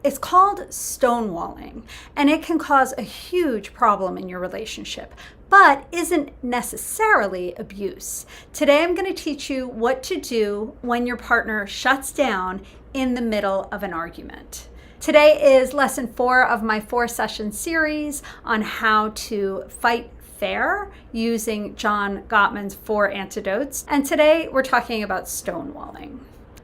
It's called stonewalling, and it can cause a huge problem in your relationship, but isn't necessarily abuse. Today, I'm going to teach you what to do when your partner shuts down in the middle of an argument. Today is lesson 4 of my 4-session series on how to fight fair using John Gottman's 4 antidotes. And today we're talking about stonewalling.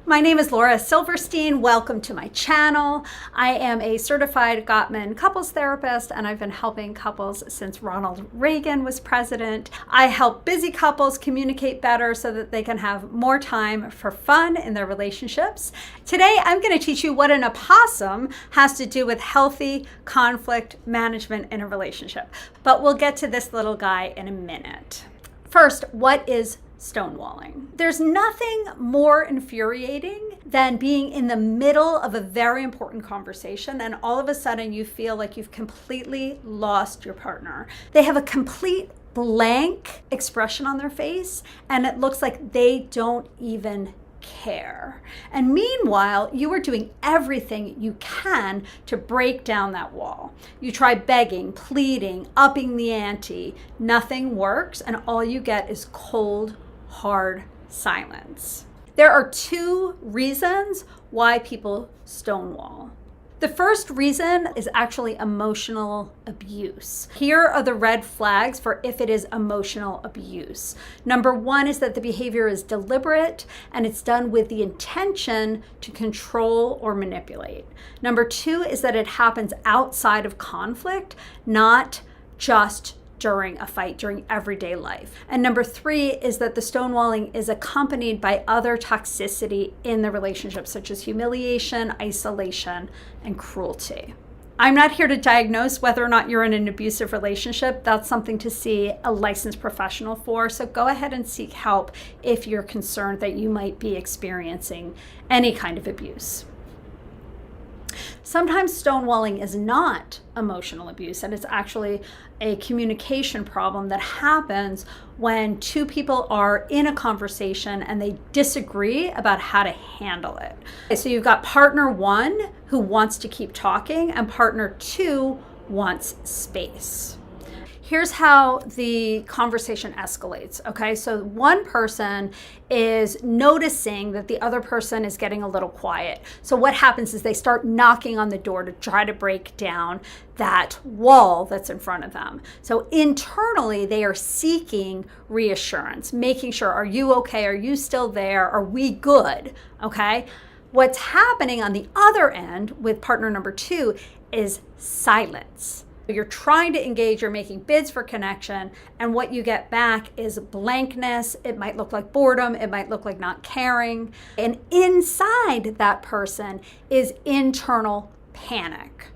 My name is Laura Silverstein. Welcome to my channel. I am a certified Gottman couples therapist, and I've been helping couples since Ronald Reagan was president. I help busy couples communicate better so that they can have more time for fun in their relationships. Today, I'm going to teach you what an opossum has to do with healthy conflict management in a relationship. But we'll get to this little guy in a minute. First, what is stonewalling? There's nothing more infuriating than being in the middle of a very important conversation and all of a sudden you feel like you've completely lost your partner. They have a complete blank expression on their face and it looks like they don't even care. And meanwhile, you are doing everything you can to break down that wall. You try begging, pleading, upping the ante. Nothing works, and all you get is cold, hard silence. There are 2 reasons why people stonewall. The first reason is actually emotional abuse. Here are the red flags for if it is emotional abuse. Number 1 is that the behavior is deliberate and it's done with the intention to control or manipulate. Number 2 is that it happens outside of conflict, not just during a fight, during everyday life. And number 3 is that the stonewalling is accompanied by other toxicity in the relationship, such as humiliation, isolation, and cruelty. I'm not here to diagnose whether or not you're in an abusive relationship. That's something to see a licensed professional for. So go ahead and seek help if you're concerned that you might be experiencing any kind of abuse. Sometimes stonewalling is not emotional abuse, and it's actually a communication problem that happens when 2 people are in a conversation and they disagree about how to handle it. So you've got partner 1 who wants to keep talking and partner 2 wants space. Here's how the conversation escalates, okay? So one person is noticing that the other person is getting a little quiet. So what happens is they start knocking on the door to try to break down that wall that's in front of them. So internally, they are seeking reassurance, making sure, are you okay? Are you still there? Are we good? Okay? What's happening on the other end with partner number 2 is silence. You're trying to engage, you're making bids for connection, and what you get back is blankness. It might look like boredom, it might look like not caring. And inside that person is internal panic.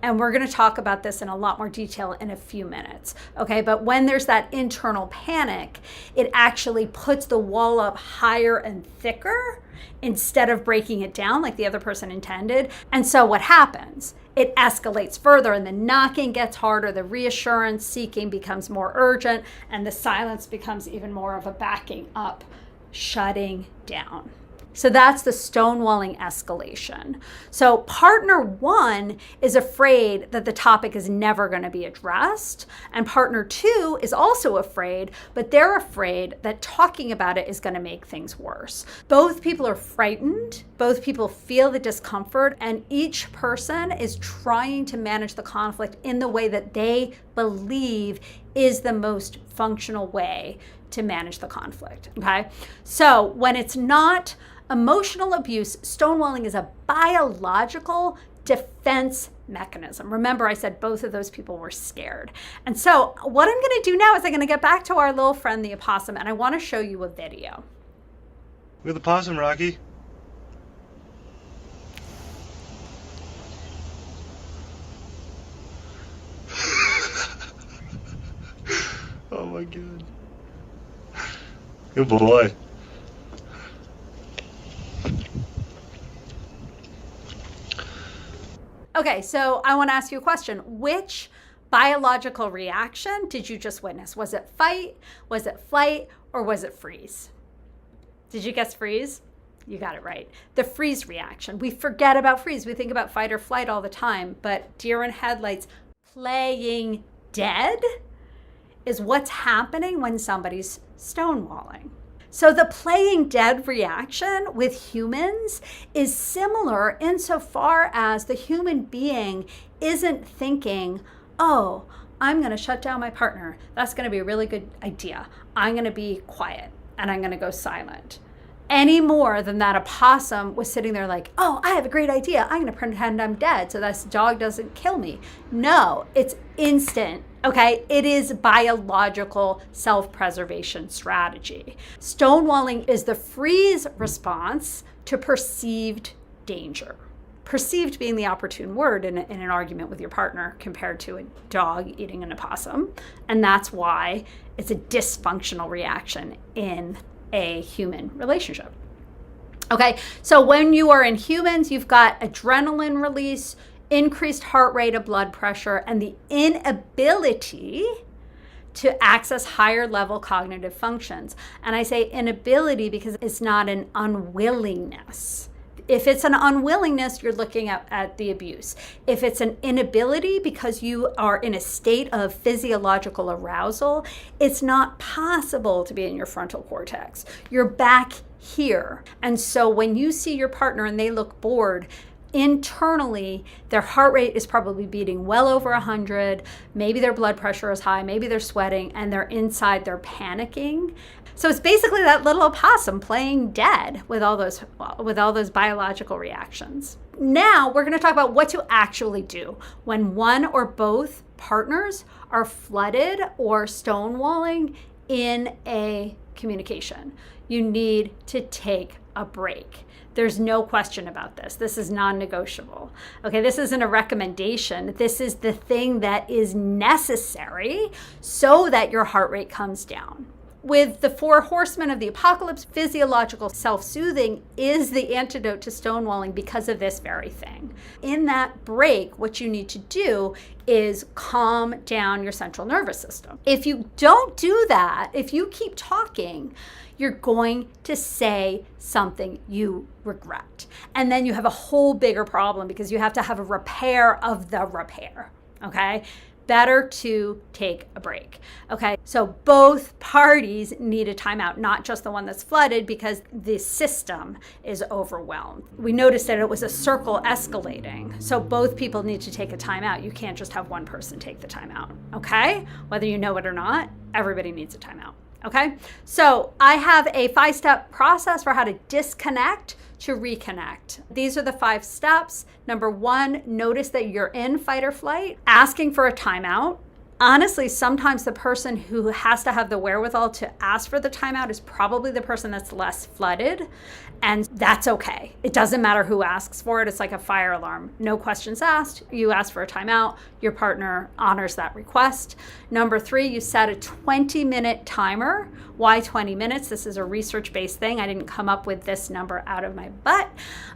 And we're going to talk about this in a lot more detail in a few minutes, okay? But when there's that internal panic, it actually puts the wall up higher and thicker instead of breaking it down like the other person intended. And so what happens? It escalates further and the knocking gets harder, the reassurance seeking becomes more urgent, and the silence becomes even more of a backing up, shutting down. So that's the stonewalling escalation. So partner 1 is afraid that the topic is never going to be addressed. And partner 2 is also afraid, but they're afraid that talking about it is going to make things worse. Both people are frightened. Both people feel the discomfort, and each person is trying to manage the conflict in the way that they believe is the most functional way to manage the conflict. Okay? So when it's not emotional abuse, stonewalling is a biological defense mechanism. Remember, I said both of those people were scared. And so what I'm going to do now is I'm going to get back to our little friend, the opossum, and I want to show you a video. We're the possum, Rocky. Oh my God. Good boy. Okay, so I want to ask you a question. Which biological reaction did you just witness? Was it fight, was it flight, or was it freeze? Did you guess freeze? You got it right. The freeze reaction. We forget about freeze. We think about fight or flight all the time, but deer in headlights, playing dead is what's happening when somebody's stonewalling. So the playing dead reaction with humans is similar insofar as the human being isn't thinking, oh, I'm going to shut down my partner. That's going to be a really good idea. I'm going to be quiet and I'm going to go silent. Any more than that opossum was sitting there like, oh, I have a great idea. I'm going to pretend I'm dead so this dog doesn't kill me. No, it's instant. Okay, it is biological self-preservation strategy. Stonewalling is the freeze response to perceived danger. Perceived being the opportune word in an argument with your partner compared to a dog eating an opossum. And that's why it's a dysfunctional reaction in a human relationship. Okay, so when you are in humans, you've got adrenaline release, increased heart rate of blood pressure, and the inability to access higher level cognitive functions. And I say inability because it's not an unwillingness. If it's an unwillingness, you're looking at the abuse. If it's an inability because you are in a state of physiological arousal, it's not possible to be in your frontal cortex. You're back here. And so when you see your partner and they look bored, internally, their heart rate is probably beating well over 100. Maybe their blood pressure is high. Maybe they're sweating, and they're panicking. So it's basically that little opossum playing dead with all those biological reactions. Now we're going to talk about what to actually do when one or both partners are flooded or stonewalling in a communication. You need to take a break. There's no question about this. This is non-negotiable. Okay, this isn't a recommendation. This is the thing that is necessary so that your heart rate comes down. With the 4 horsemen of the apocalypse, physiological self-soothing is the antidote to stonewalling because of this very thing. In that break, what you need to do is calm down your central nervous system. If you don't do that, if you keep talking, you're going to say something you regret. And then you have a whole bigger problem because you have to have a repair of the repair, okay? Better to take a break. Okay, so both parties need a timeout, not just the one that's flooded because the system is overwhelmed. We noticed that it was a circle escalating. So both people need to take a timeout. You can't just have one person take the timeout. Okay, whether you know it or not, everybody needs a timeout. Okay, so I have a 5-step process for how to disconnect to reconnect. These are the 5 steps. Number 1, notice that you're in fight or flight, asking for a timeout. Honestly, sometimes the person who has to have the wherewithal to ask for the timeout is probably the person that's less flooded, and that's okay. It doesn't matter who asks for it. It's like a fire alarm. No questions asked. You ask for a timeout. Your partner honors that request. Number 3, you set a 20-minute timer. Why 20 minutes? This is a research-based thing. I didn't come up with this number out of my butt.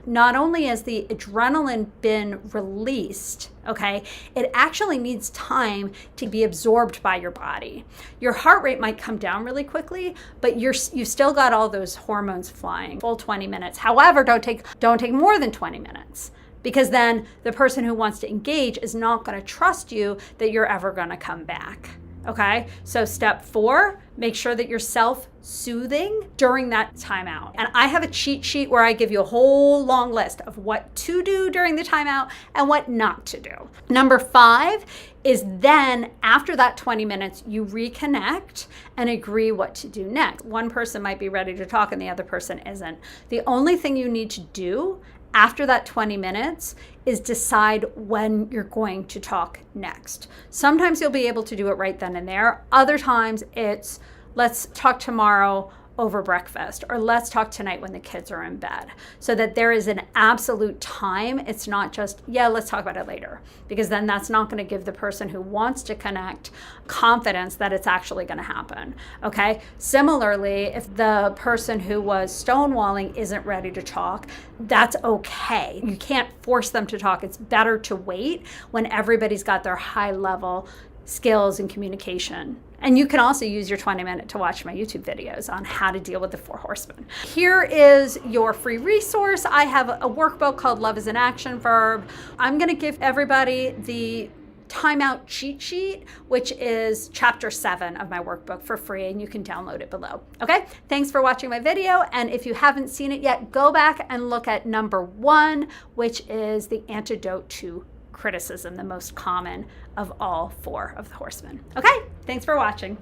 Not only has the adrenaline been released, okay, it actually needs time to be absorbed by your body. Your heart rate might come down really quickly, but you've still got all those hormones flying. Full 20 minutes. However, don't take more than 20 minutes. Because then the person who wants to engage is not going to trust you that you're ever going to come back. Okay, so step 4, make sure that you're self-soothing during that timeout. And I have a cheat sheet where I give you a whole long list of what to do during the timeout and what not to do. Number 5 is then after that 20 minutes, you reconnect and agree what to do next. One person might be ready to talk and the other person isn't. The only thing you need to do after that 20 minutes is decide when you're going to talk next. Sometimes you'll be able to do it right then and there. Other times it's let's talk tomorrow over breakfast, or let's talk tonight when the kids are in bed, so that there is an absolute time. It's not just, yeah, let's talk about it later, because then that's not going to give the person who wants to connect confidence that it's actually going to happen. Okay. Similarly, if the person who was stonewalling isn't ready to talk, that's okay. You can't force them to talk. It's better to wait when everybody's got their high level skills and communication And you can also use your 20-minute to watch my YouTube videos on how to deal with the 4 horsemen. Here is your free resource. I have a workbook called Love is an Action Verb. I'm going to give everybody the timeout cheat sheet, which is chapter 7 of my workbook for free, and you can download it below. Okay, thanks for watching my video. And if you haven't seen it yet, go back and look at number 1, which is the antidote to criticism, the most common of all 4 of the horsemen. Okay, thanks for watching.